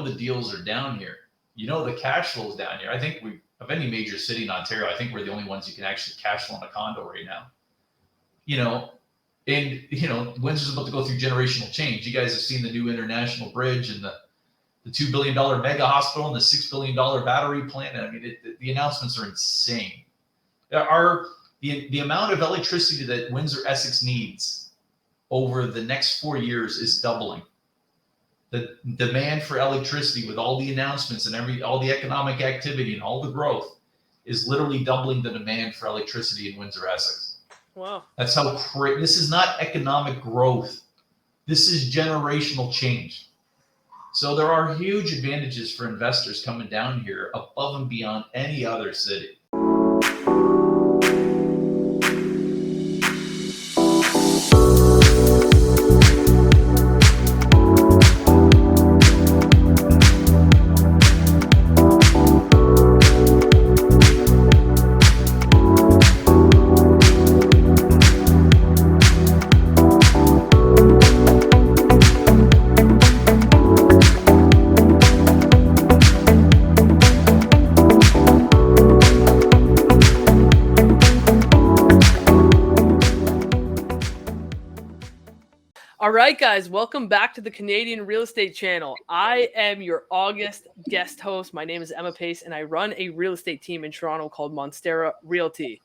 the deals are down here. The cash flow is down here. I think of any major city in Ontario, I think we're the only ones you can actually cash flow on a condo right now. And Windsor's about to go through generational change. You guys have seen the new international bridge and the $2 billion mega hospital and the $6 billion battery plant. I mean, the announcements are insane. The amount of electricity that Windsor Essex needs over the next 4 years is doubling. The demand for electricity with all the announcements and all the economic activity and all the growth is literally doubling the demand for electricity in Windsor Essex. Wow. That's how this is not economic growth. This is generational change. So there are huge advantages for investors coming down here above and beyond any other city. All right, guys, welcome back to the Canadian Real Estate Channel. I am your August guest host. My name is Emma Pace, and I run a real estate team in Toronto called Monstera Realty.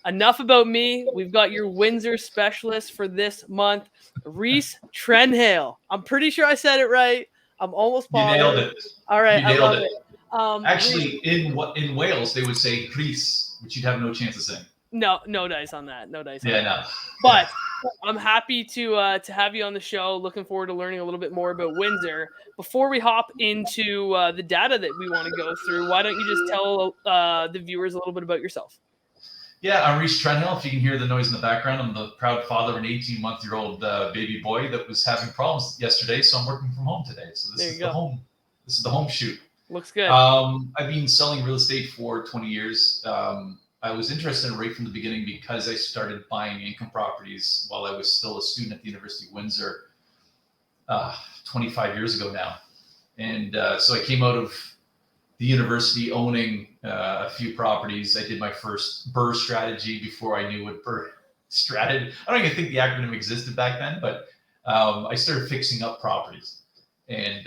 Enough about me. We've got your Windsor specialist for this month, Rhys Trenhaile. I'm pretty sure I said it right. I'm almost positive. You nailed it. All right, you nailed it. Actually, in Wales, they would say Rhys, which you'd have no chance of saying. No dice on that. No dice. Yeah, no. But I'm happy to have you on the show. Looking forward to learning a little bit more about Windsor. Before we hop into the data that we want to go through, why don't you just tell the viewers a little bit about yourself? Yeah, I'm Rhys Trenhaile. If you can hear the noise in the background, I'm the proud father of an 18-month-old baby boy that was having problems yesterday, so I'm working from home today. So this is the home shoot. Looks good. I've been selling real estate for 20 years. I was interested right from the beginning because I started buying income properties while I was still a student at the University of Windsor 25 years ago now. And so I came out of the university owning a few properties. I did my first BRRRR strategy before I knew what BRRRR strategy. I don't even think the acronym existed back then, but I started fixing up properties and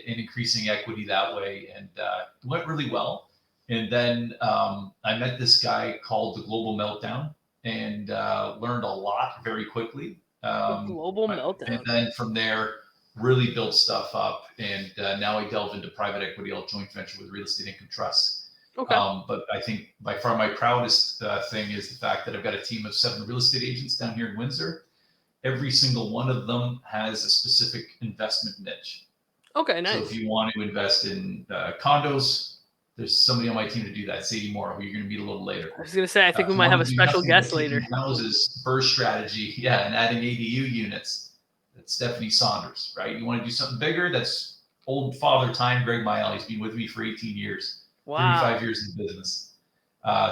increasing equity that way, and it went really well. And then I met this guy called the Global Meltdown and learned a lot very quickly. Global Meltdown. And then from there, really built stuff up. And now I delve into private equity. I'll joint venture with real estate income trusts. Okay. But I think by far my proudest thing is the fact that I've got a team of 7 real estate agents down here in Windsor. Every single one of them has a specific investment niche. Okay, nice. So if you want to invest in condos, there's somebody on my team to do that. Sadie Moore, who you're going to meet a little later. I was going to say, I think we might have a special guest later. Houses, BRRRR strategy, yeah, and adding ADU units. That's Stephanie Saunders, right? You want to do something bigger? That's old father time, Greg Mayall. He's been with me for 18 years. Wow. 35 years in business.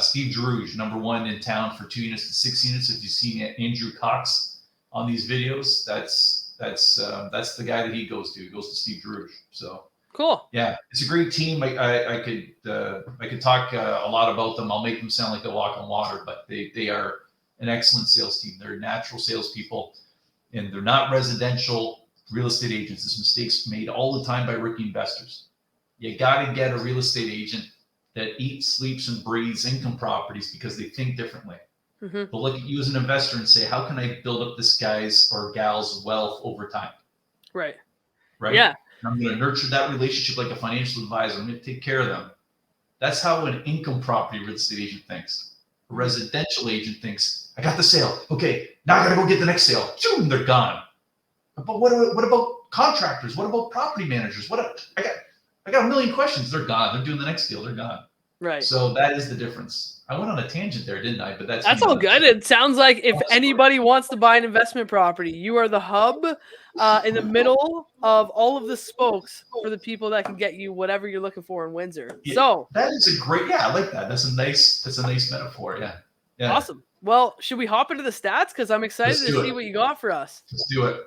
Steve Druge, #1 in town for 2 units to 6 units. If you've seen Andrew Cox on these videos, that's the guy that he goes to. He goes to Steve Druge. So. Cool. Yeah, it's a great team. I could talk a lot about them. I'll make them sound like they walk on water, but they are an excellent sales team. They're natural salespeople, and they're not residential real estate agents. This mistake's made all the time by rookie investors. You got to get a real estate agent that eats, sleeps, and breathes income properties because they think differently. Mm-hmm. But look at you as an investor and say, how can I build up this guy's or gal's wealth over time? Right. Yeah. I'm going to nurture that relationship like a financial advisor. I'm going to take care of them. That's how an income property real estate agent thinks. A residential agent thinks, I got the sale. Okay, now I got to go get the next sale. Boom, they're gone. But what about contractors? What about property managers? I got a million questions. They're gone. They're doing the next deal. They're gone. Right. So that is the difference. I went on a tangent there, didn't I? But that's all good. It sounds like if anybody wants to buy an investment property, you are the hub in the middle of all of the spokes for the people that can get you whatever you're looking for in Windsor. Yeah, so that is a great. Yeah, I like that. That's a nice metaphor. Yeah. Awesome. Well, should we hop into the stats? Because I'm excited to see what you got for us. Let's do it.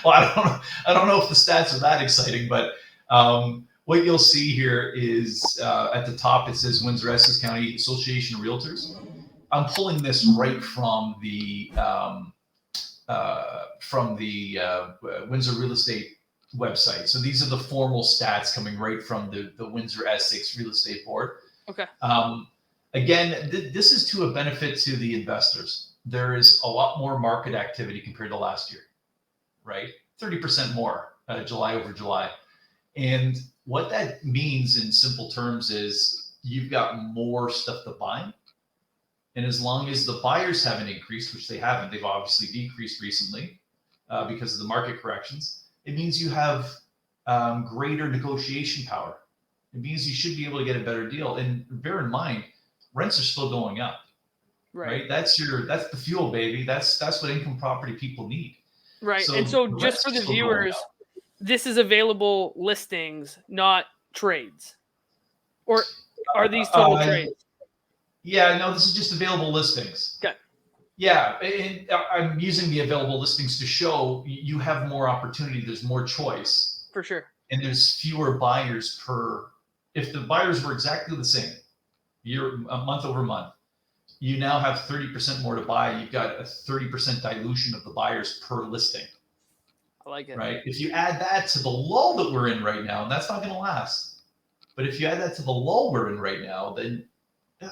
Well, I don't know if the stats are that exciting, but What you'll see here is at the top, it says Windsor Essex County Association of Realtors. I'm pulling this right from the Windsor Real Estate website. So these are the formal stats coming right from the Windsor Essex Real Estate Board. Okay. Again, this is to a benefit to the investors. There is a lot more market activity compared to last year, right? 30% more July over July. And what that means in simple terms is you've got more stuff to buy. And as long as the buyers haven't increased, which they haven't, they've obviously decreased recently because of the market corrections, it means you have greater negotiation power. It means you should be able to get a better deal. And bear in mind, rents are still going up, right? That's the fuel, baby. That's what income property people need. Right. So, and so just for the viewers, this is available listings, not trades. Or are these total trades? Yeah, no, this is just available listings. Okay. Yeah, and I'm using the available listings to show you have more opportunity. There's more choice. For sure. And there's fewer buyers per. If the buyers were exactly the same, month over month, you now have 30% more to buy. You've got a 30% dilution of the buyers per listing. I like it. Right. If you add that to the lull that we're in right now, and that's not going to last. But if you add that to the lull we're in right now, then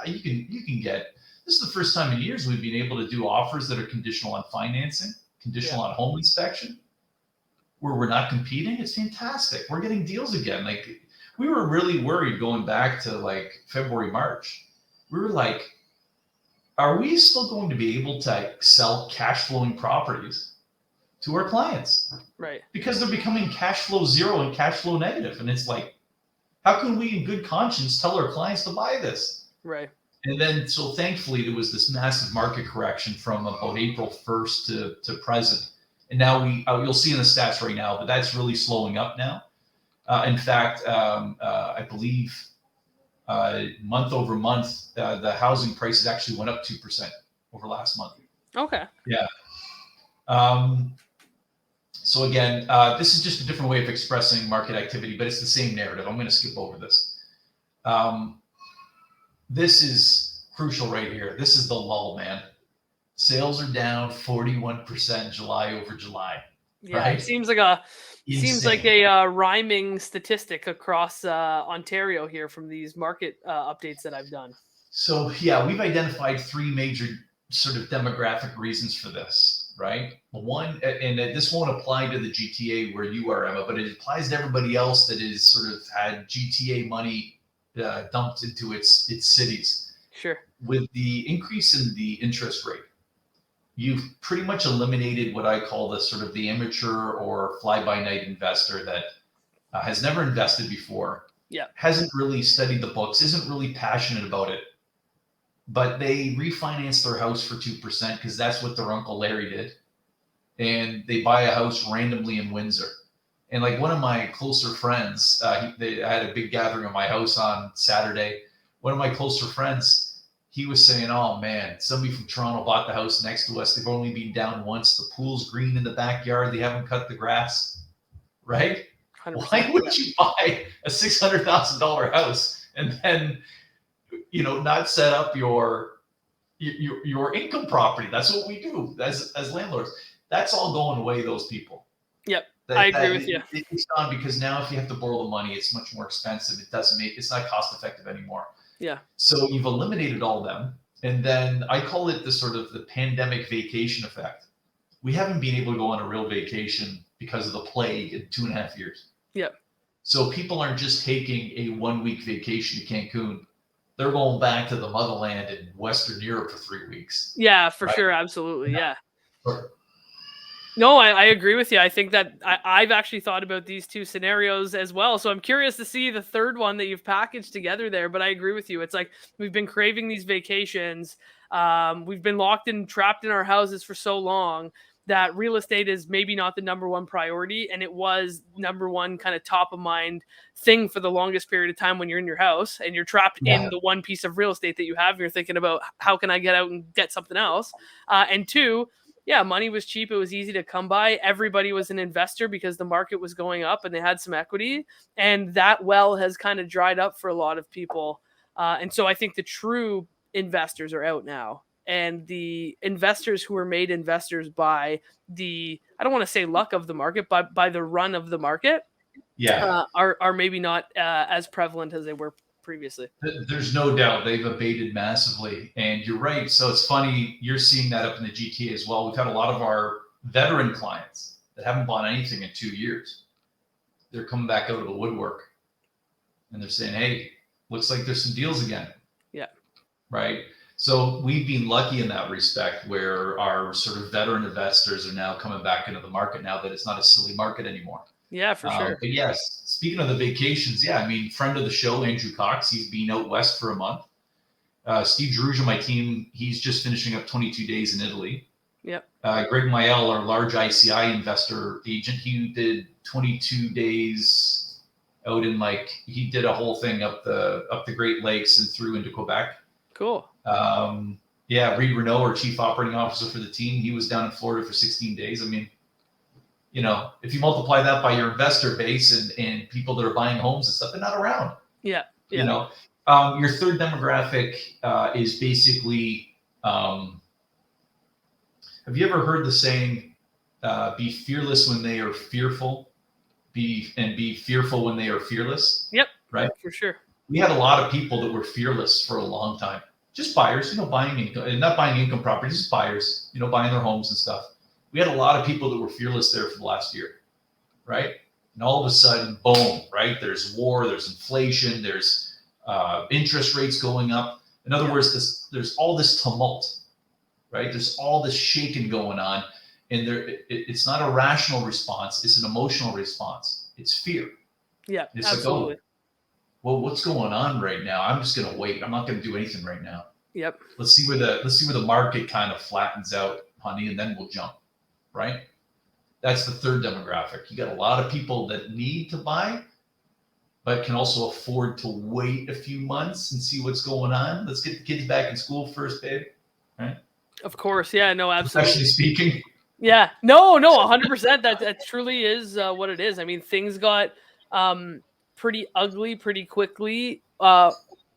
you can get. This is the first time in years we've been able to do offers that are conditional on financing, conditional on home inspection, where we're not competing. It's fantastic. We're getting deals again. Like, we were really worried going back to like February, March. We were like, are we still going to be able to sell cash flowing properties to our clients? Right. Because they're becoming cash flow zero and cash flow negative. And it's like, how can we in good conscience tell our clients to buy this? Right. And then, so thankfully, there was this massive market correction from about April 1st to present. And now you'll see in the stats right now, but that's really slowing up now. In fact, I believe month over month, the housing prices actually went up 2% over last month. Okay. Yeah. So again, this is just a different way of expressing market activity, but it's the same narrative. I'm going to skip over this. This is crucial right here. This is the lull, man. Sales are down 41% July over July. Yeah, right? It seems like a rhyming statistic across Ontario here from these market updates that I've done. So yeah, we've identified three major sort of demographic reasons for this, right? One, and this won't apply to the GTA where you are, Emma, but it applies to everybody else that is sort of had GTA money dumped into its cities. Sure. With the increase in the interest rate, you've pretty much eliminated what I call the sort of the amateur or fly-by-night investor that has never invested before, hasn't really studied the books, isn't really passionate about it, but they refinance their house for 2% because that's what their Uncle Larry did. And they buy a house randomly in Windsor. And like one of my closer friends, I had a big gathering at my house on Saturday. One of my closer friends, he was saying, oh man, somebody from Toronto bought the house next to us. They've only been down once. The pool's green in the backyard. They haven't cut the grass, right? 100%. Why would you buy a $600,000 house and then, not set up your income property? That's what we do as landlords. That's all going away, those people. Yep. I agree with you. It's gone because now if you have to borrow the money, it's much more expensive. It's not cost effective anymore. Yeah. So you've eliminated all of them. And then I call it the sort of the pandemic vacation effect. We haven't been able to go on a real vacation because of the plague in 2.5 years. Yep. So people aren't just taking a 1-week vacation to Cancun. They're going back to the motherland in Western Europe for 3 weeks. Yeah, for sure. Absolutely. Yeah. Sure. No, I agree with you. I think that I've actually thought about these two scenarios as well. So I'm curious to see the third one that you've packaged together there. But I agree with you. It's like we've been craving these vacations. We've been locked and trapped in our houses for so long that real estate is maybe not the number one priority. And it was number one kind of top of mind thing for the longest period of time when you're in your house and you're trapped in the one piece of real estate that you have. And you're thinking about how can I get out and get something else? And two, yeah, money was cheap. It was easy to come by. Everybody was an investor because the market was going up and they had some equity. And that well has kind of dried up for a lot of people. And so I think the true investors are out now. And the investors who were made investors by I don't want to say luck of the market, but by the run of the market, are maybe not as prevalent as they were previously. There's no doubt they've abated massively. And you're right. So it's funny, you're seeing that up in the GTA as well. We've had a lot of our veteran clients that haven't bought anything in 2 years. They're coming back out of the woodwork and they're saying, hey, looks like there's some deals again. Yeah. Right. So we've been lucky in that respect where our sort of veteran investors are now coming back into the market now that it's not a silly market anymore. Yeah, for sure. But yes, speaking of the vacations, yeah, I mean, friend of the show, Andrew Cox, he's been out west for a month. Steve Druge on my team, he's just finishing up 22 days in Italy. Yep. Greg Mayel, our large ICI investor agent, he did 22 days out in he did a whole thing up the Great Lakes and through into Quebec. Cool. Yeah, Reed Renault, our chief operating officer for the team, he was down in Florida for 16 days. I mean, if you multiply that by your investor base and people that are buying homes and stuff, they're not around. Yeah. Your third demographic is basically, have you ever heard the saying, be fearless when they are fearful, be fearful when they are fearless? Yep. Right. For sure. We had a lot of people that were fearless for a long time. Just buyers, not buying income properties, just buyers, buying their homes and stuff. We had a lot of people that were fearless there for the last year, right? And all of a sudden, boom, right? There's war, there's inflation, there's interest rates going up. In other words, there's all this tumult, right? There's all this shaking going on. And it's not a rational response. It's an emotional response. It's fear. Yeah, it's absolutely. Well, what's going on right now? I'm just going to wait. I'm not going to do anything right now. Yep. Let's see where the market kind of flattens out, honey, and then we'll jump, right? That's the third demographic. You got a lot of people that need to buy, but can also afford to wait a few months and see what's going on. Let's get the kids back in school first, babe. Right? Of course. Yeah, no, absolutely. Professionally speaking. Yeah, no, 100%. That truly is what it is. I mean, things got pretty ugly pretty quickly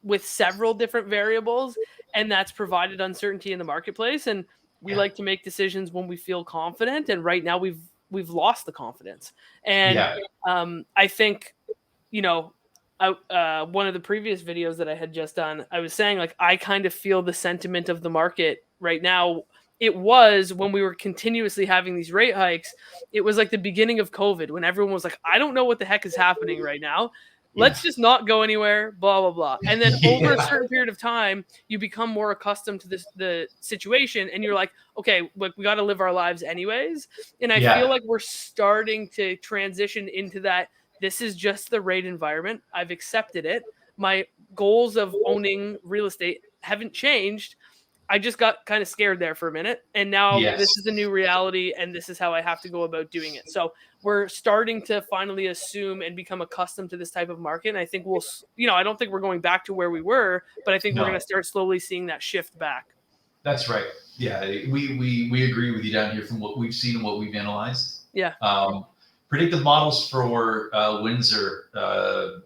with several different variables, and that's provided uncertainty in the marketplace. And we like to make decisions when we feel confident. And right now we've lost the confidence. And I think, one of the previous videos that I had just done, I was saying I kind of feel the sentiment of the market right now. It was when we were continuously having these rate hikes. It was like the beginning of COVID when everyone was like, I don't know what the heck is happening right now. Let's just not go anywhere, blah, blah, blah. And then over a certain period of time, you become more accustomed to the situation. And you're like, okay, we got to live our lives anyways. And I feel like we're starting to transition into that. This is just the rate environment. I've accepted it. My goals of owning real estate haven't changed. I just got kind of scared there for a minute. And now this is the new reality. And this is how I have to go about doing it. So we're starting to finally assume and become accustomed to this type of market. And I think I don't think we're going back to where we were, but I think we're going to start slowly seeing that shift back. That's right. Yeah. We agree with you down here from what we've seen and what we've analyzed. Yeah. Predictive models for Windsor,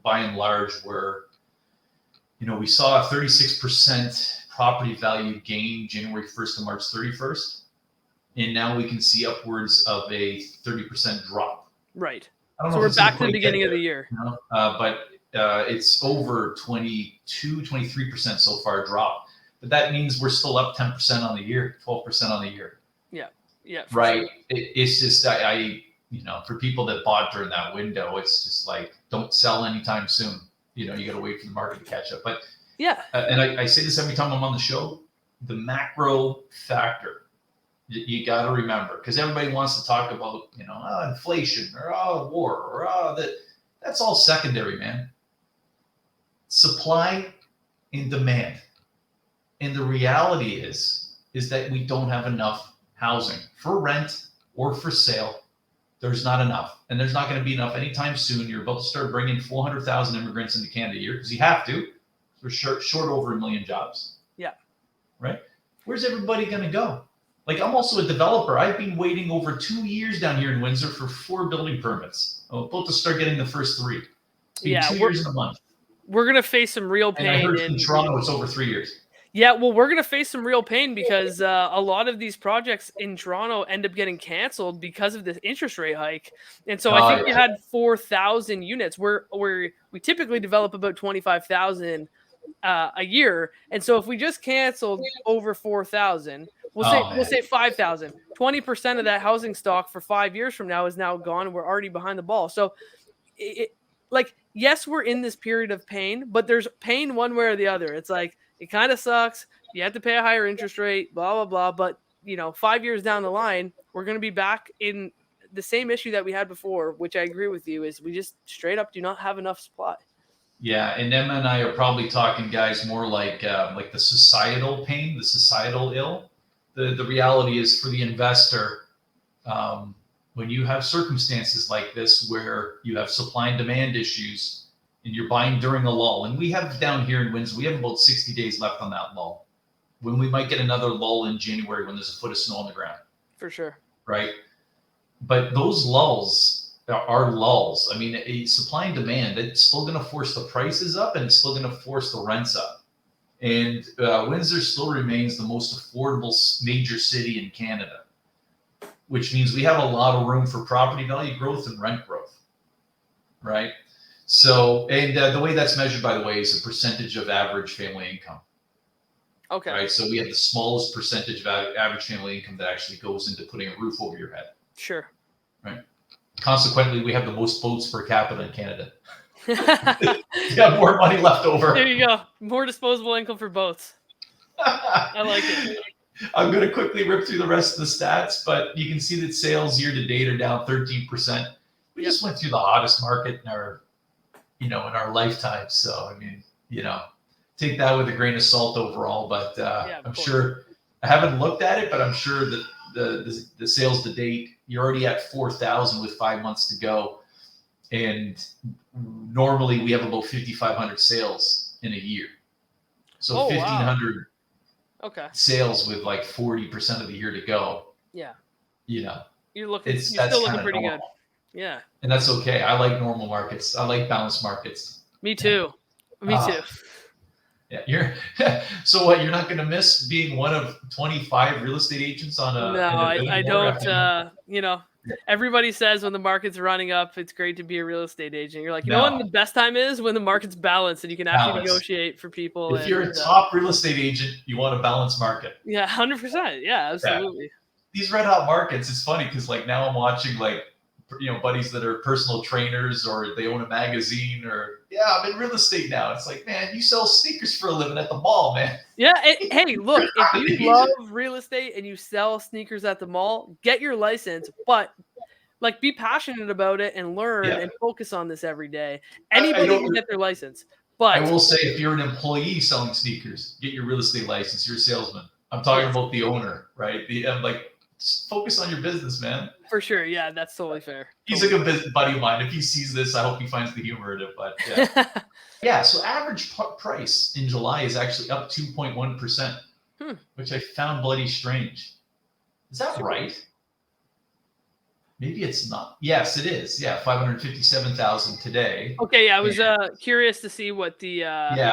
by and large, were, we saw a 36% property value gain January 1st to March 31st. And now we can see upwards of a 30% drop. Right. So we're back to the beginning of the year. But it's over 23% so far drop. But that means we're still up 10% on the year, 12% on the year. Yeah. Yeah. Right. Sure. It's just, for people that bought during that window, it's just don't sell anytime soon. You got to wait for the market to catch up. But and I say this every time I'm on the show, the macro factor you got to remember, because everybody wants to talk about, inflation or war or that's all secondary, man. Supply and demand. And the reality is that we don't have enough housing for rent or for sale. There's not enough, and there's not going to be enough anytime soon. You're about to start bringing 400,000 immigrants into Canada a year because you have to. We're short over 1 million jobs. Yeah. Right. Where's everybody going to go? Like, I'm also a developer. I've been waiting over 2 years down here in Windsor for 4 building permits. I'm about to start getting the first 3. It's been Yeah, 2 years and a month. we're gonna face some real And I pain heard from Toronto it's over 3 years. Yeah, well, we're gonna face some real pain because a lot of these projects in Toronto end up getting canceled because of this interest rate hike. And so I think we Yeah. had 4,000 units. Where we typically develop about 25,000 a year. And so if we just canceled over 4,000, we'll say 5,000. 20% of that housing stock for 5 years from now is now gone. We're already behind the ball. So like, yes, we're in this period of pain, but there's pain one way or the other. It's like, it kind of sucks. You have to pay a higher interest rate, blah, blah, blah. But, 5 years down the line, we're going to be back in the same issue that we had before, which I agree with you, is we just straight up do not have enough supply. Yeah, and Emma and I are probably talking, guys, more like the societal pain, the societal ill. The reality is, for the investor, when you have circumstances like this where you have supply and demand issues and you're buying during a lull, and we have down here in Windsor, we have about 60 days left on that lull, when we might get another lull in January when there's a foot of snow on the ground. For sure. Right? But those lulls are lulls. I mean, a supply and demand, it's still going to force the prices up, and it's still going to force the rents up. And Windsor still remains the most affordable major city in Canada, which means we have a lot of room for property value growth and rent growth, right? So, and the way that's measured, by the way, is a percentage of average family income. Okay. Right. So we have the smallest percentage of average family income that actually goes into putting a roof over your head. Sure. Right. Consequently, we have the most boats per capita in Canada. You have more money left over. There you go. More disposable income for boats. I like it. I'm going to quickly rip through the rest of the stats, but you can see that sales year to date are down 13%. We just went through the hottest market in our, in our lifetime. So, I mean, take that with a grain of salt overall, but I'm sure, I haven't looked at it, but I'm sure that the sales to date, you're already at 4,000 with 5 months to go. And normally we have about 5,500 sales in a year. So 1,500 sales with like 40% of the year to go. Yeah. You're still looking pretty good. Yeah. And that's okay. I like normal markets. I like balanced markets. Me too. Me too. Yeah, so what? You're not going to miss being one of 25 real estate agents on a. No, I don't. Everybody says when the market's running up, it's great to be a real estate agent. You're like, when the best time is when the market's balanced and you can actually negotiate for people. If you're a top real estate agent, you want a balanced market. Yeah, 100%. Yeah, absolutely. These red hot markets, it's funny because like now I'm watching buddies that are personal trainers or they own a magazine or I'm in real estate now. It's like, man, you sell sneakers for a living at the mall, man. Yeah. Hey, look, if you love real estate and you sell sneakers at the mall, get your license, but like be passionate about it and learn and focus on this every day. Anybody can get their license. But I will say, if you're an employee selling sneakers, get your real estate license. You're a salesman. I'm talking about the owner, right? Just focus on your business, man. For sure. Yeah, that's totally fair. He's a good buddy of mine. If he sees this, I hope he finds the humor in it. But so average price in July is actually up 2.1%, which I found bloody strange. Is that right? Maybe it's not. Yes, it is. Yeah, 557,000 today. Okay, I was curious to see what the.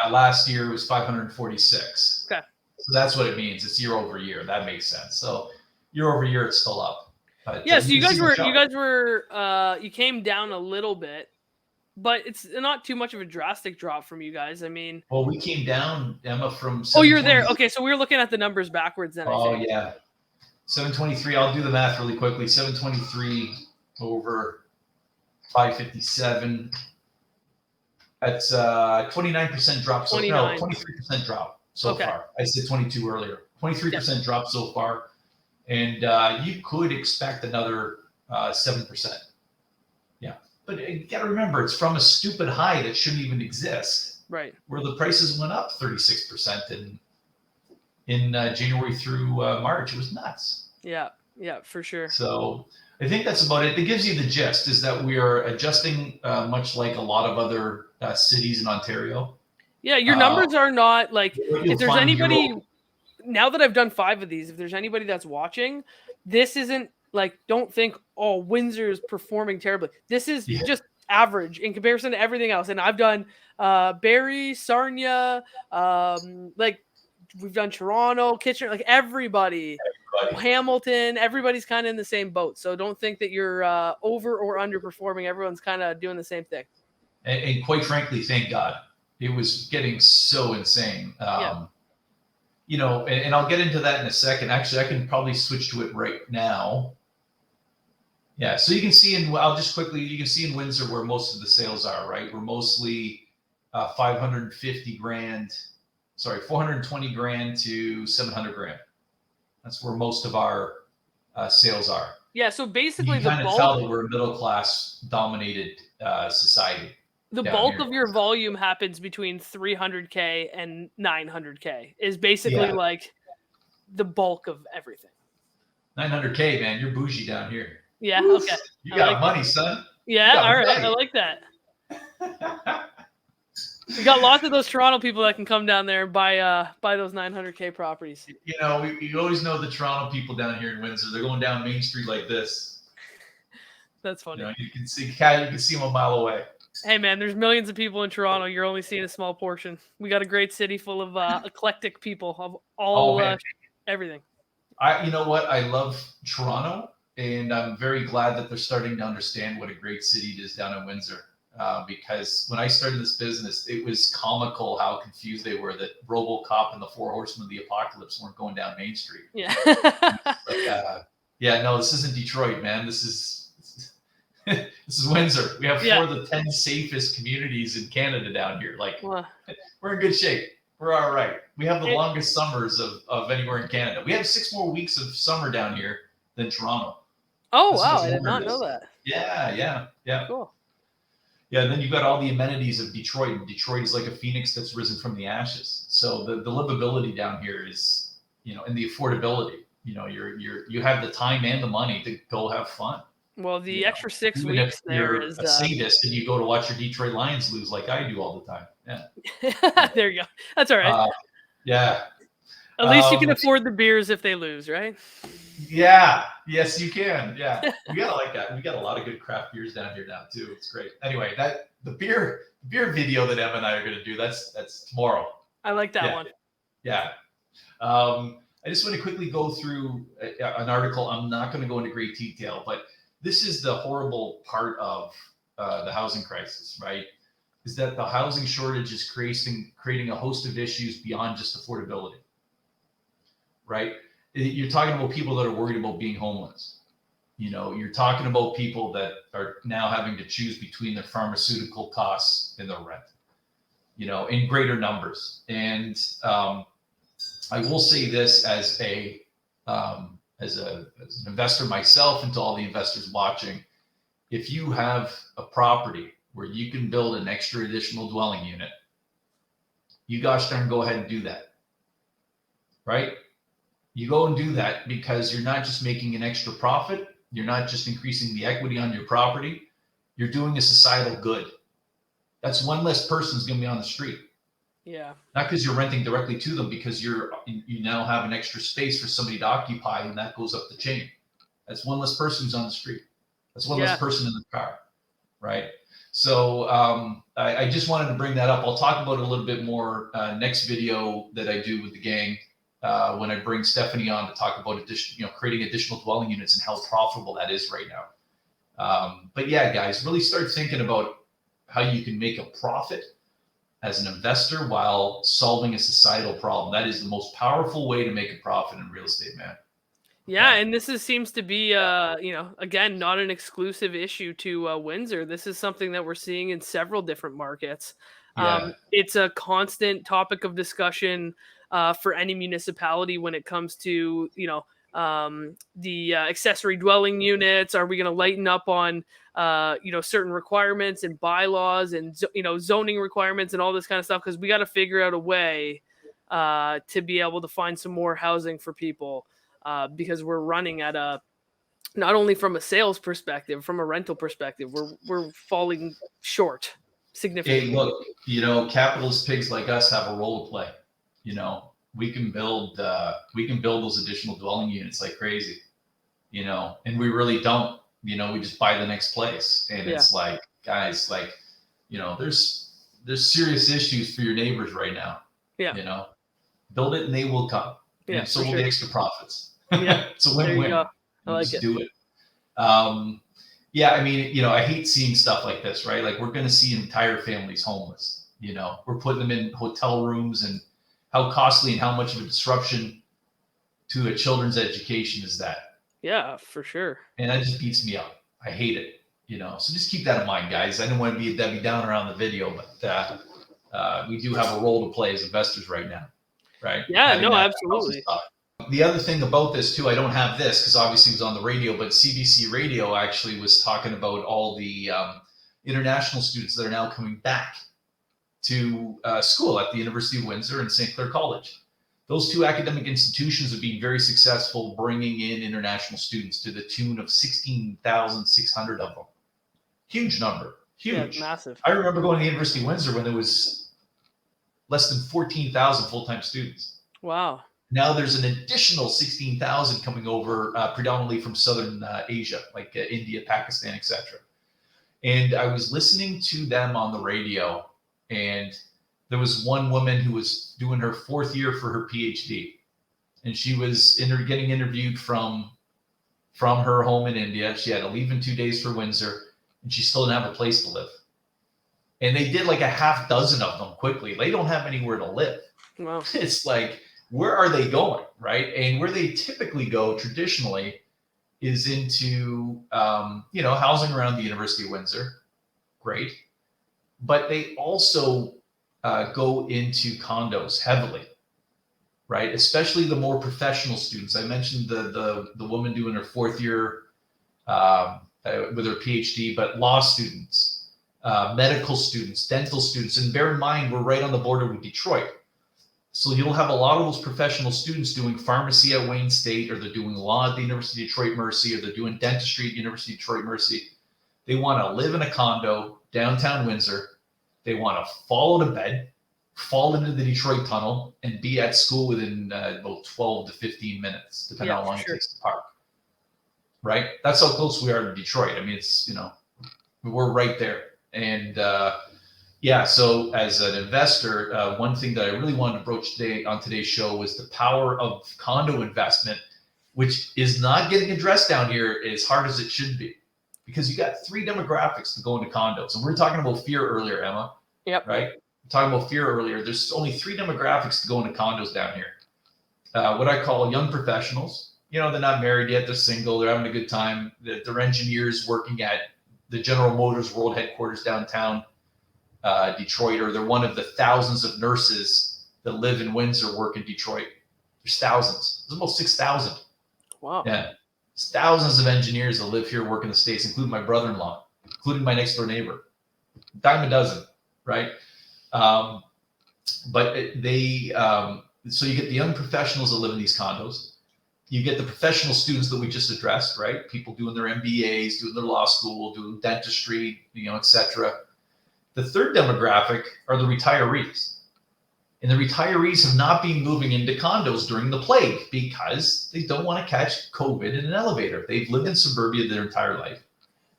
Last year it was 546. Okay. So that's what it means. It's year over year. That makes sense. So year over year, it's still up. But so you came down a little bit, but it's not too much of a drastic drop from you guys. I mean, well, we came down, Emma, from. Oh, you're there. Okay, so we were looking at the numbers backwards then. Oh, yeah. 723. I'll do the math really quickly. 723 over 557. That's 29% drop. So no, 23% drop so far. I said 22 earlier. 23% drop so far. And you could expect another 7%. Yeah. But you got to remember, it's from a stupid high that shouldn't even exist. Right. Where the prices went up 36% in January through March. It was nuts. Yeah, for sure. So I think that's about it. It gives you the gist, is that we are adjusting much like a lot of other cities in Ontario. Yeah, your numbers are not like, if there's anybody now that I've done 5 of these, if there's anybody that's watching, this isn't like, don't think, oh, Windsor is performing terribly. This is just average in comparison to everything else. And I've done Barrie, Sarnia, like we've done Toronto, Kitchener, like everybody. Hamilton, everybody's kind of in the same boat. So don't think that you're over or underperforming. Everyone's kind of doing the same thing. And quite frankly, thank God. It was getting so insane. You know, and I'll get into that in a second. Actually, I can probably switch to it right now. Yeah, so you can see I'll just quickly, you can see in Windsor where most of the sales are, right? We're mostly 550 grand, sorry, 420 grand to 700 grand. That's where most of our sales are. Yeah, so basically you kind of tell that we're a middle class dominated society. The bulk of your volume happens between 300K and 900K is basically like the bulk of everything. 900K, man, you're bougie down here. Yeah, okay. You got money, son. Yeah, all right. I like that. We got lots of those Toronto people that can come down there and buy those 900K properties. You know, you always know the Toronto people down here in Windsor. They're going down Main Street like this. That's funny. You know, you can see them a mile away. Hey, man, there's millions of people in Toronto. You're only seeing a small portion. We got a great city full of eclectic people of all everything. You know what? I love Toronto, and I'm very glad that they're starting to understand what a great city it is down in Windsor. Because when I started this business, it was comical how confused they were that RoboCop and the Four Horsemen of the Apocalypse weren't going down Main Street. Yeah. No, this isn't Detroit, man. This is Windsor. We have 4 of the 10 safest communities in Canada down here. Like, we're in good shape. We're all right. We have the longest summers of anywhere in Canada. We have 6 more weeks of summer down here than Toronto. Oh, wow. I did not know that. Yeah. Cool. Yeah, and then you've got all the amenities of Detroit. And Detroit is like a phoenix that's risen from the ashes. So the livability down here is, you know, and the affordability. You know, you have the time and the money to go have fun. Well, the extra 6 weeks there is a sadist, and you go to watch your Detroit Lions lose like I do all the time. Yeah. There you go. That's all right. Yeah. At least you can afford the beers if they lose, right? Yeah. Yes, you can. Yeah. We got like that. We got a lot of good craft beers down here now too. It's great. Anyway, the beer video that Emma and I are going to do, that's tomorrow. I like that one. Yeah. I just want to quickly go through an article. I'm not going to go into great detail, but this is the horrible part of the housing crisis, right? Is that the housing shortage is creating a host of issues beyond just affordability, right? You're talking about people that are worried about being homeless. You know, you're talking about people that are now having to choose between their pharmaceutical costs and their rent, you know, in greater numbers. And I will say this as an investor myself, and to all the investors watching, if you have a property where you can build an extra additional dwelling unit, you gosh darn go ahead and do that, right? You go and do that because you're not just making an extra profit. You're not just increasing the equity on your property. You're doing a societal good. That's one less person who's going to be on the street. Yeah. Not because you're renting directly to them, because you now have an extra space for somebody to occupy, and that goes up the chain. That's one less person who's on the street. That's one less person in the car, right? So I just wanted to bring that up. I'll talk about it a little bit more next video that I do with the gang when I bring Stephanie on to talk about creating additional dwelling units and how profitable that is right now. But yeah, guys, really start thinking about how you can make a profit as an investor while solving a societal problem. That is the most powerful way to make a profit in real estate, man. Yeah, and this seems to be, again, not an exclusive issue to Windsor. This is something that we're seeing in several different markets. It's a constant topic of discussion for any municipality when it comes to, the accessory dwelling units. Are we going to lighten up on, certain requirements and bylaws and, zoning requirements and all this kind of stuff? Because we got to figure out a way to be able to find some more housing for people. Because we're running at not only from a sales perspective, from a rental perspective, we're falling short significantly. Hey, look, capitalist pigs like us have a role to play. we can build those additional dwelling units like crazy, and we really don't, we just buy the next place. And it's like, guys, like, there's serious issues for your neighbors right now. Yeah. Build it and they will come. Yeah. And so will the extra profits. Yeah. It's a win-win. I like just it. do it. I mean, I hate seeing stuff like this, right? Like, we're going to see entire families homeless. We're putting them in hotel rooms, and how costly and how much of a disruption to a children's education is that? Yeah, for sure. And that just beats me up. I hate it. So just keep that in mind, guys. I don't want to be a Debbie Downer on the video, but we do have a role to play as investors right now, right? Yeah, no, absolutely. The other thing about this too, I don't have this because obviously it was on the radio, but CBC Radio actually was talking about all the international students that are now coming back to school at the University of Windsor and St. Clair College. Those two academic institutions have been very successful bringing in international students to the tune of 16,600 of them. Huge number. Huge. Yeah, massive. I remember going to the University of Windsor when there was less than 14,000 full-time students. Wow. Now there's an additional 16,000 coming over, predominantly from Southern Asia, like India, Pakistan, etc. And I was listening to them on the radio, and there was one woman who was doing her 4th year for her PhD, and she was getting interviewed from her home in India. She had to leave in 2 days for Windsor, and she still didn't have a place to live. And they did like a half dozen of them quickly. They don't have anywhere to live. Wow. It's like, where are they going, right? And where they typically go traditionally is into, housing around the University of Windsor. Great. But they also go into condos heavily, right? Especially the more professional students. I mentioned the woman doing her 4th year with her PhD, but law students, medical students, dental students. And bear in mind, we're right on the border with Detroit. So you'll have a lot of those professional students doing pharmacy at Wayne State, or they're doing law at the University of Detroit Mercy, or they're doing dentistry at University of Detroit Mercy. They want to live in a condo downtown Windsor. They want to fall out of bed, fall into the Detroit tunnel, and be at school within about 12 to 15 minutes, depending on how long it takes to park. Right? That's how close we are to Detroit. I mean, it's, we're right there. And so as an investor, one thing that I really wanted to broach today on today's show was the power of condo investment, which is not getting addressed down here as hard as it should be, because you got 3 demographics to go into condos. And we were talking about fear earlier, Emma. Yep. Right? Talking about fear earlier. There's only 3 demographics to go into condos down here. What I call young professionals. They're not married yet. They're single. They're having a good time. They're engineers working at the General Motors World Headquarters downtown Detroit, or they're one of the thousands of nurses that live in Windsor work in Detroit. There's thousands. There's almost 6,000. Wow. Yeah. There's thousands of engineers that live here, work in the States, including my brother-in-law, including my next door neighbor. Dime a dozen, right? So you get the young professionals that live in these condos. You get the professional students that we just addressed, right? People doing their MBAs, doing their law school, doing dentistry, etc. The third demographic are the retirees. And the retirees have not been moving into condos during the plague because they don't want to catch COVID in an elevator. They've lived in suburbia their entire life.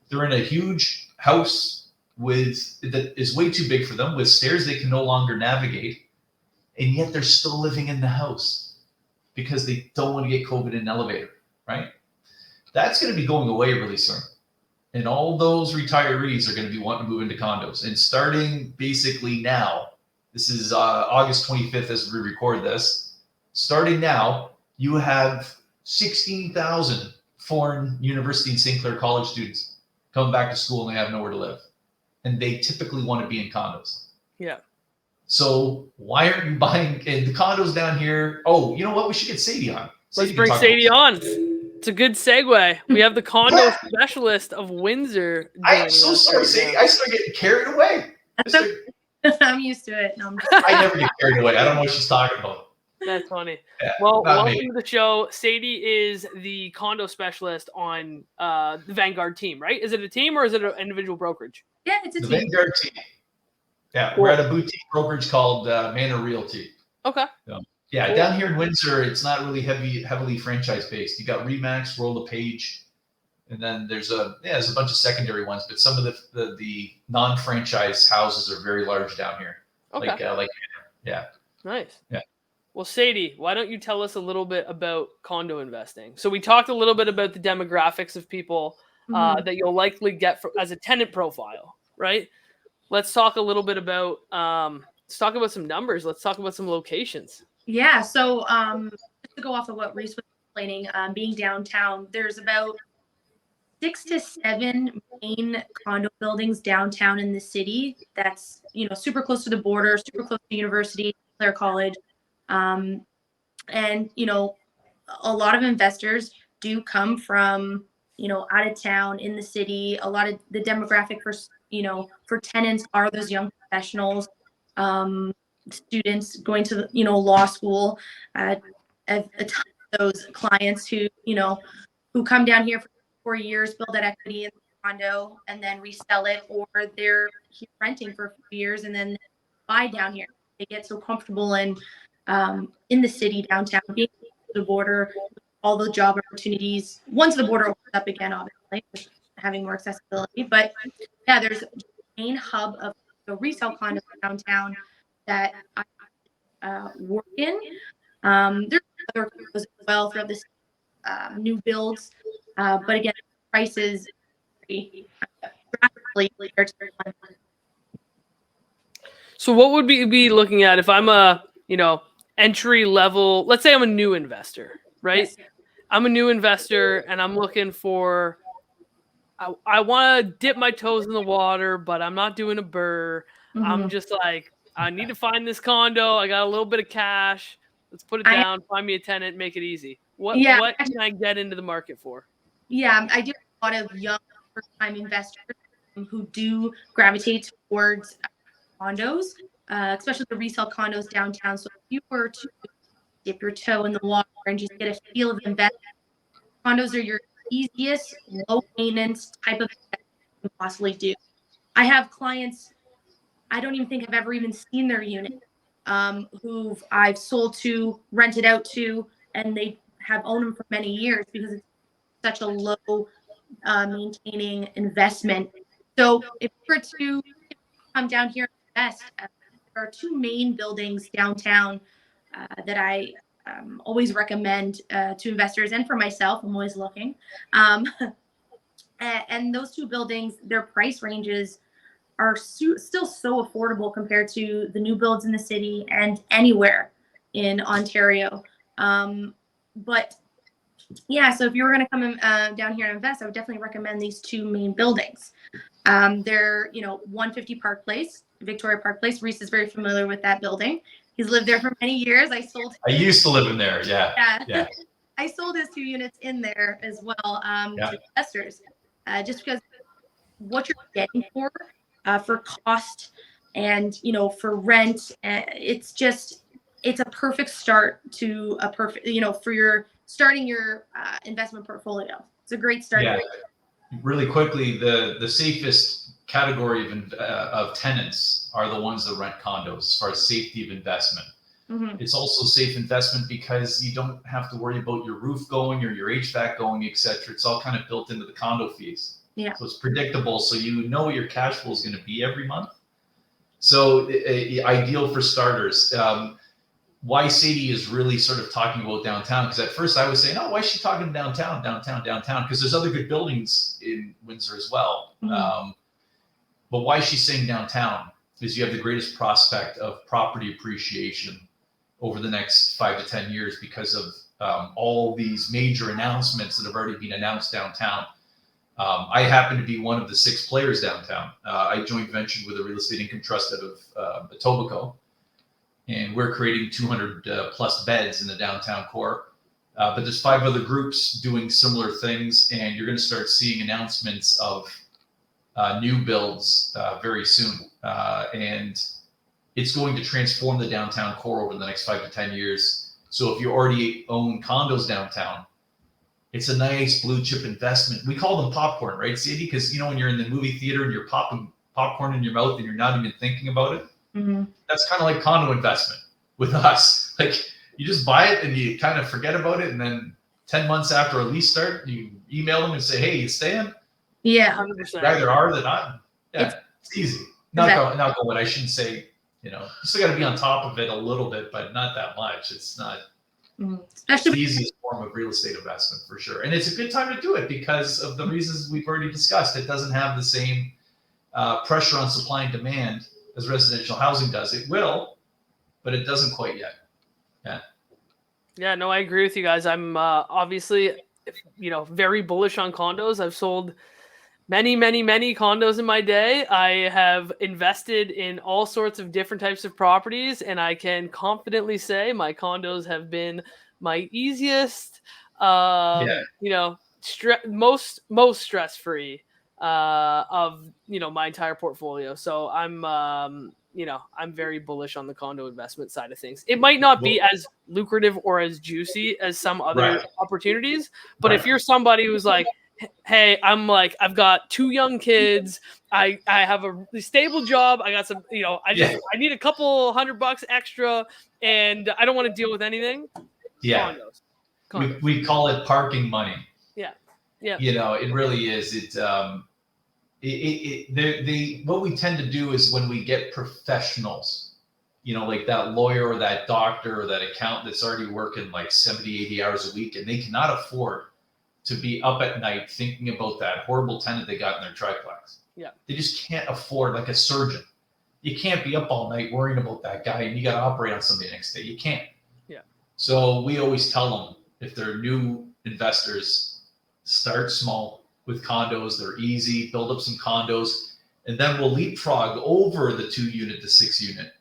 They're in a huge house that is way too big for them, with stairs they can no longer navigate. And yet they're still living in the house because they don't want to get COVID in an elevator, right? That's going to be going away really soon. And all those retirees are going to be wanting to move into condos. And starting basically now, this is August 25th as we record this, starting now, you have 16,000 foreign University and St. Clair College students coming back to school, and they have nowhere to live. And they typically want to be in condos. Yeah. So why aren't you buying the condos down here? Oh, you know what? We should get Sadie on. Let's bring Sadie on. It's a good segue. We have the condo specialist of Windsor. I'm so sorry, Sadie. I start getting carried away. I'm used to it. No, I never get carried away. I don't know what she's talking about. That's funny. Yeah, well, welcome to the show. Sadie is the condo specialist on the Vanguard team, right? Is it a team or is it an individual brokerage? Yeah, it's a team. Vanguard team. Yeah, we're at a boutique brokerage called Manor Realty. Okay. Yeah, Cool. down here in Windsor, it's not really heavily franchise based. You got Remax, Roll the Page, and then there's a bunch of secondary ones. But some of the non-franchise houses are very large down here. Okay. Yeah. Nice. Yeah. Well, Sadie, why don't you tell us a little bit about condo investing? So we talked a little bit about the demographics of people that you'll likely get as a tenant profile, right? Let's talk a little bit about let's talk about some numbers. Let's talk about some locations. Yeah. So just to go off of what Rhys was explaining, being downtown, there's about 6 to 7 main condo buildings downtown in the city. That's super close to the border, super close to university, Clare College, and a lot of investors do come from out of town in the city. A lot of the demographic for tenants are those young professionals, students going to law school. A ton of those clients who come down here for 4 years, build that equity in the condo, and then resell it, or they're here renting for a few years and then buy down here. They get so comfortable in the city downtown, being the border, all the job opportunities once the border opens up again, obviously, having more accessibility. But yeah, there's a main hub of the resale condos downtown that I work in. There's other condos as well throughout this new builds, but again, prices vary drastically compared to London. So what would we be looking at if I'm a entry level? Let's say I'm a new investor, right? Yes. I'm a new investor and I'm looking for. I want to dip my toes in the water, but I'm not doing a burr. I'm just like, I need to find this condo. I got a little bit of cash. Let's put it down. Find me a tenant. Make it easy. What can I get into the market for? Yeah, I do a lot of young first-time investors who do gravitate towards condos, especially the resale condos downtown. So if you were to dip your toe in the water and just get a feel of investment, condos are your easiest, low maintenance type of investment you can possibly do. I have clients I don't even think I've ever even seen their unit, who I've sold to, rented out to, and they have owned them for many years because it's such a low maintaining investment. So if we were to come down here and invest, there are 2 main buildings downtown that I always recommend to investors and for myself. I'm always looking. And those 2 buildings, their price ranges are still so affordable compared to the new builds in the city and anywhere in Ontario. But yeah, so if you were going to come down here and invest, I would definitely recommend these 2 main buildings. They're 150 Park Place, Victoria Park Place. Rhys is very familiar with that building. He's lived there for many years. I used to live in there. Yeah. I sold his 2 units in there as well to investors, just because what you're getting for cost and for rent, it's a perfect start to a perfect for your starting your investment portfolio. It's a great start. Yeah. Really quickly, the safest category of tenants are the ones that rent condos as far as safety of investment. Mm-hmm. It's also safe investment because you don't have to worry about your roof going or your HVAC going, etc. It's all kind of built into the condo fees. Yeah. So it's predictable. So you know what your cash flow is going to be every month. So ideal for starters. Why Sadie is really sort of talking about downtown, because at first I was saying, oh, why is she talking downtown? Because there's other good buildings in Windsor as well. Mm-hmm. But why she's saying downtown is you have the greatest prospect of property appreciation over the next 5 to 10 years because of all these major announcements that have already been announced downtown. I happen to be one of the 6 players downtown. I joint ventured with a real estate income trust out of Etobicoke, and we're creating 200 plus beds in the downtown core. But there's 5 other groups doing similar things, and you're going to start seeing announcements of new builds very soon. And it's going to transform the downtown core over the next 5 to 10 years. So if you already own condos downtown, it's a nice blue chip investment. We call them popcorn, right, Sadie? Because when you're in the movie theater and you're popping popcorn in your mouth and you're not even thinking about it, Mm-hmm. that's kind of like condo investment with us. Like You just buy it and you kind of forget about it. And then 10 months after a lease start, you email them and say, hey, you staying? Yeah. 100%. You either are or they're not. Yeah, it's easy. Not going, I shouldn't say, you still got to be on top of it a little bit, but not that much. It's not it's the easiest form of real estate investment for sure. And it's a good time to do it because of the reasons we've already discussed. It doesn't have the same pressure on supply and demand as residential housing does. It will, but it doesn't quite yet. Yeah. Yeah, no, I agree with you guys. I'm obviously, very bullish on condos. I've sold many, many, many condos in my day. I have invested in all sorts of different types of properties, and I can confidently say my condos have been my easiest, most stress-free of my entire portfolio. So I'm I'm very bullish on the condo investment side of things. It might not be as lucrative or as juicy as some other opportunities, but if you're somebody who's like, hey, I've got 2 young kids, I have a stable job, I got some, I need a couple $100 extra, and I don't want to deal with anything. Yeah. Condos. We call it parking money. Yeah. Yeah. It really is. What we tend to do is when we get professionals, like that lawyer or that doctor or that accountant that's already working like 70, 80 hours a week, and they cannot afford to be up at night thinking about that horrible tenant they got in their triplex. Yeah. They just can't afford, like a surgeon. You can't be up all night worrying about that guy and you got to operate on somebody next day. You can't. Yeah. So we always tell them, if they're new investors, start small with condos. They're easy, build up some condos, and then we'll leapfrog over the 2-unit to 6-unit.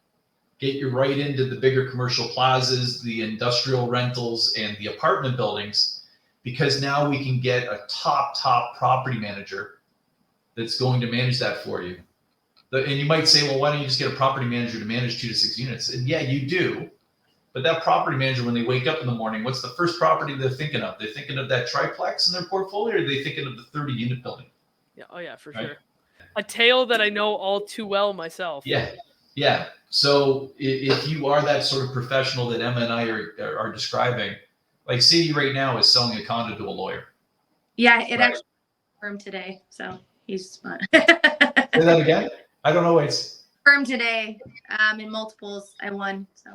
Get you right into the bigger commercial plazas, the industrial rentals, and the apartment buildings, because now we can get a top property manager that's going to manage that for you. And you might say, well, why don't you just get a property manager to manage 2 to 6 units? And yeah, you do. But that property manager, when they wake up in the morning, what's the first property they're thinking of? They're thinking of that triplex in their portfolio, or are they thinking of the 30-unit building? Yeah. Oh, yeah, for sure. A tale that I know all too well myself. Yeah. Yeah. So if you are that sort of professional that Emma and I are describing, like Sadie right now is selling a condo to a lawyer. Yeah, it actually confirmed today. So he's fun. Say that again? I don't know. It's confirmed today in multiples. I won. So.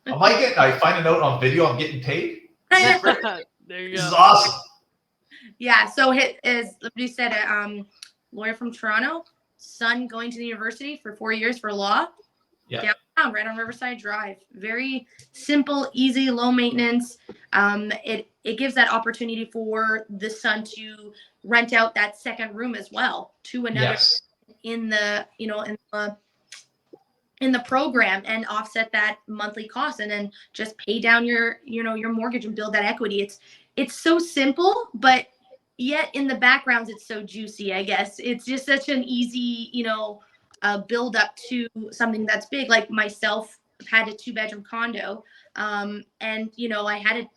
I find a note on video, I'm getting paid? There you go. This is awesome. Yeah, so you said a lawyer from Toronto, son going to the university for 4 years for law. Yeah. Downtown, right on Riverside Drive. Very simple, easy, low maintenance. It gives that opportunity for the son to rent out that second room as well to another in the in the program and offset that monthly cost, and then just pay down your mortgage and build that equity. It's so simple, but yet in the backgrounds it's so juicy. I guess it's just such an easy build up to something that's big. Like myself, I've had a 2-bedroom condo, and I had a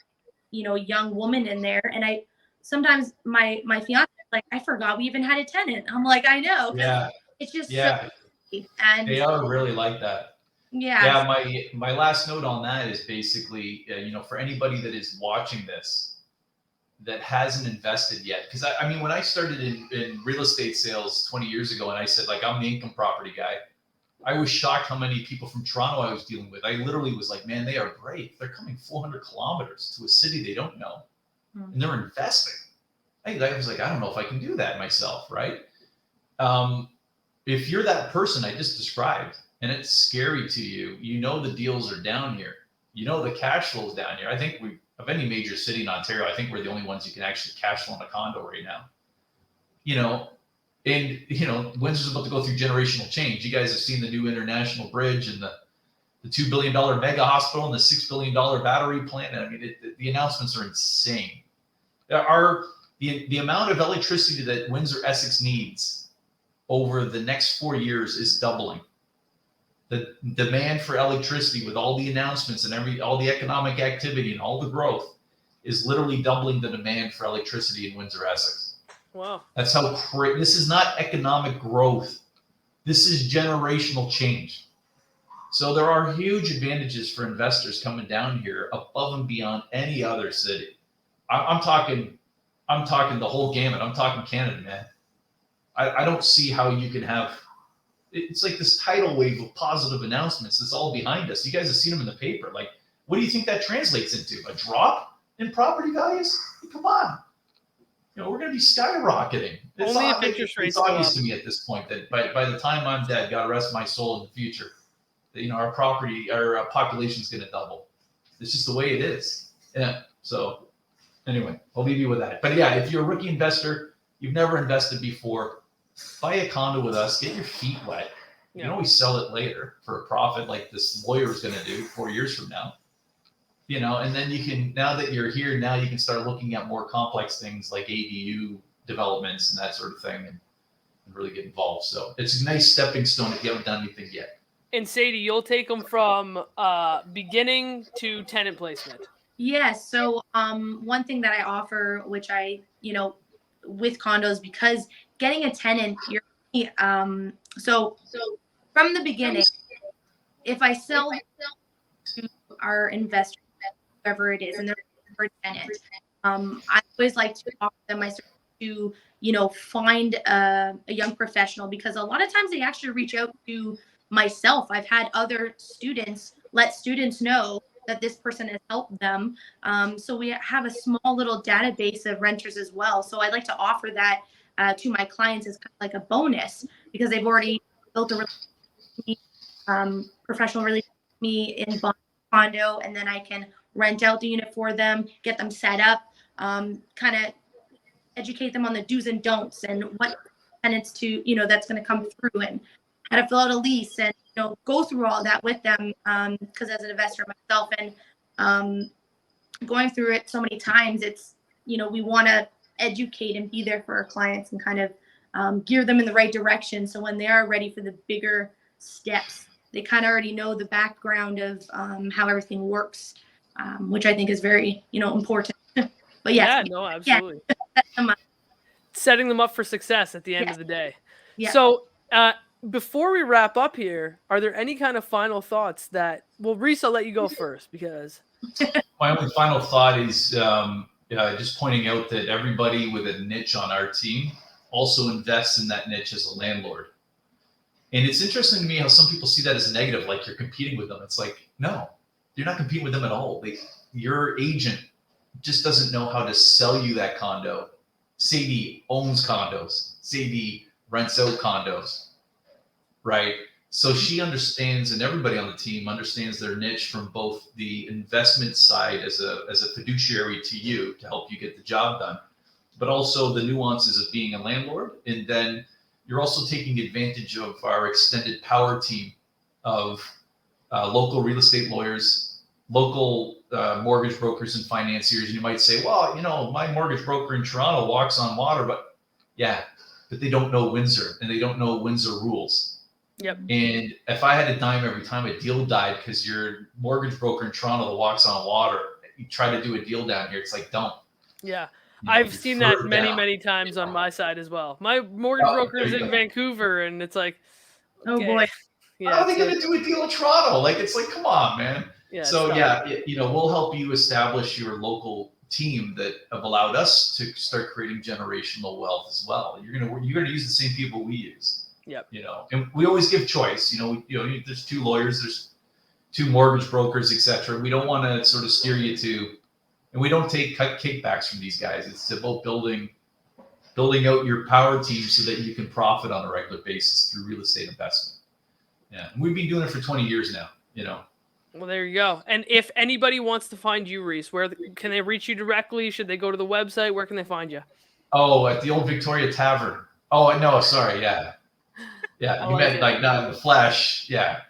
young woman in there, and I sometimes my fiance like, I forgot we even had a tenant. I'm like, I know. Yeah. It's just so easy. And they are really like that. Yeah. My last note on that is basically, for anybody that is watching this that hasn't invested yet, because I mean, when I started in real estate sales 20 years ago, and I said, like, I'm the income property guy, I was shocked how many people from Toronto I was dealing with. I literally was like, man, they are brave. They're coming 400 kilometers to a city they don't know, and they're investing. I was like, I don't know if I can do that myself, right? If you're that person I just described, and it's scary to you, the deals are down here. The cash flow is down here. I think of any major city in Ontario, I think we're the only ones you can actually cash flow in a condo right now. And Windsor's about to go through generational change. You guys have seen the new international bridge and the $2 billion mega hospital and the $6 billion battery plant. I mean, the announcements are insane. The amount of electricity that Windsor Essex needs over the next 4 years is doubling. The demand for electricity, with all the announcements and all the economic activity and all the growth, is literally doubling the demand for electricity in Windsor Essex. Wow. That's how crazy. This is not economic growth. This is generational change. So there are huge advantages for investors coming down here above and beyond any other city. I'm talking the whole gamut. I'm talking Canada, man. I don't see how you can have. It's like this tidal wave of positive announcements that's all behind us. You guys have seen them in the paper. Like, what do you think that translates into? A drop in property values? Come on. We're going to be skyrocketing. Only if interest rates it's go obvious up. to me at this point that by the time I'm dead, God rest my soul in the future, that, our population is going to double. It's just the way it is. Yeah. So anyway, I'll leave you with that. But yeah, if you're a rookie investor, you've never invested before, buy a condo with us, get your feet wet. You can always sell it later for a profit, like this lawyer is going to do 4 years from now. And then you can, now that you're here, now you can start looking at more complex things like ADU developments and that sort of thing, and really get involved. So it's a nice stepping stone if you haven't done anything yet. And Sadie, you'll take them from beginning to tenant placement. Yes. So one thing that I offer, which I, with condos, because getting a tenant, so from the beginning, if I sell to our investor, whoever it is, and they're for a tenant, I always like to offer them to, find a young professional, because a lot of times they actually reach out to myself. I've had other students let students know that this person has helped them. So we have a small little database of renters as well. So I'd like to offer that to my clients as kind of like a bonus, because they've already built a professional relationship with me in condo, and then I can rent out the unit for them, get them set up, kind of educate them on the do's and don'ts and what tenants to, that's going to come through, and how to fill out a lease, and go through all that with them, because as an investor myself, and going through it so many times, it's, we want to educate and be there for our clients and kind of gear them in the right direction, so when they are ready for the bigger steps, they kind of already know the background of how everything works, which I think is very, important. But yes, no, absolutely. Setting them up for success at the end of the day. Yeah. So before we wrap up here, are there any kind of final thoughts that, well, Rhys, I'll let you go first, because. My only final thought is just pointing out that everybody with a niche on our team also invests in that niche as a landlord. And it's interesting to me how some people see that as a negative, like you're competing with them. It's like, no, you're not competing with them at all. Your agent just doesn't know how to sell you that condo. Sadie owns condos. Sadie rents out condos, right? So she understands, and everybody on the team understands their niche from both the investment side as a fiduciary to you to help you get the job done, but also the nuances of being a landlord. And then you're also taking advantage of our extended power team of local real estate lawyers, local mortgage brokers and financiers. And you might say, well, my mortgage broker in Toronto walks on water, but they don't know Windsor, and they don't know Windsor rules. Yep. And if I had a dime every time a deal died because your mortgage broker in Toronto that walks on water, you try to do a deal down here, it's like, don't. Yeah. I've seen that many times on my side as well. My mortgage broker is in Vancouver, and it's like, okay. Oh boy. Yeah, how are they going to do a deal in Toronto? It's like, come on, man. Yeah, so we'll help you establish your local team that have allowed us to start creating generational wealth as well. You're going to use the same people we use. Yep. And we always give choice. There's 2 lawyers, there's 2 mortgage brokers, etc. We don't want to sort of steer you to. And we don't take kickbacks from these guys. It's about building out your power team so that you can profit on a regular basis through real estate investment. Yeah, and we've been doing it for 20 years now. Well, there you go. And if anybody wants to find you, Rhys, where can they reach you directly? Should they go to the website? Where can they find you? Oh, at the old Victoria Tavern. Oh no, sorry, yeah. You meant like not in the flesh. Yeah,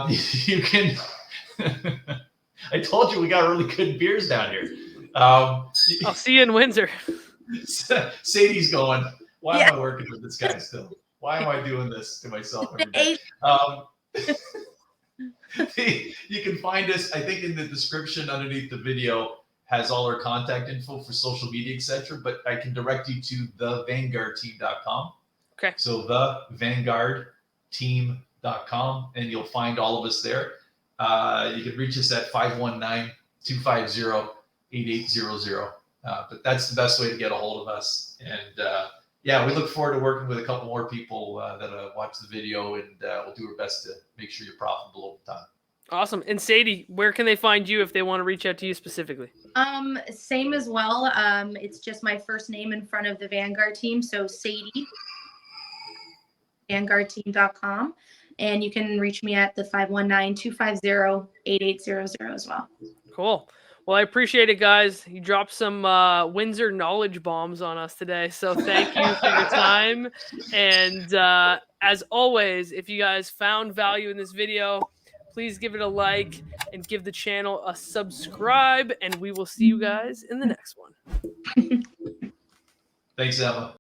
you can. I told you we got really good beers down here. I'll see you in Windsor. Sadie's going, why am I working with this guy still? Why am I doing this to myself every day? You can find us, I think, in the description underneath the video has all our contact info for social media, etc. But I can direct you to thevanguardteam.com. Okay. So thevanguardteam.com. salespeople.com, and you'll find all of us there. You can reach us at 519-250-8800. But that's the best way to get a hold of us. And yeah, we look forward to working with a couple more people that watch the video, and we'll do our best to make sure you're profitable over time. Awesome. And Sadie, where can they find you if they want to reach out to you specifically? Same as well. It's just my first name in front of the Vanguard team. So Sadie, vanguardteam.com. And you can reach me at the 519-250-8800 as well. Cool. Well, I appreciate it, guys. You dropped some Windsor knowledge bombs on us today. So thank you for your time. And as always, if you guys found value in this video, please give it a like and give the channel a subscribe. And we will see you guys in the next one. Thanks, Emma.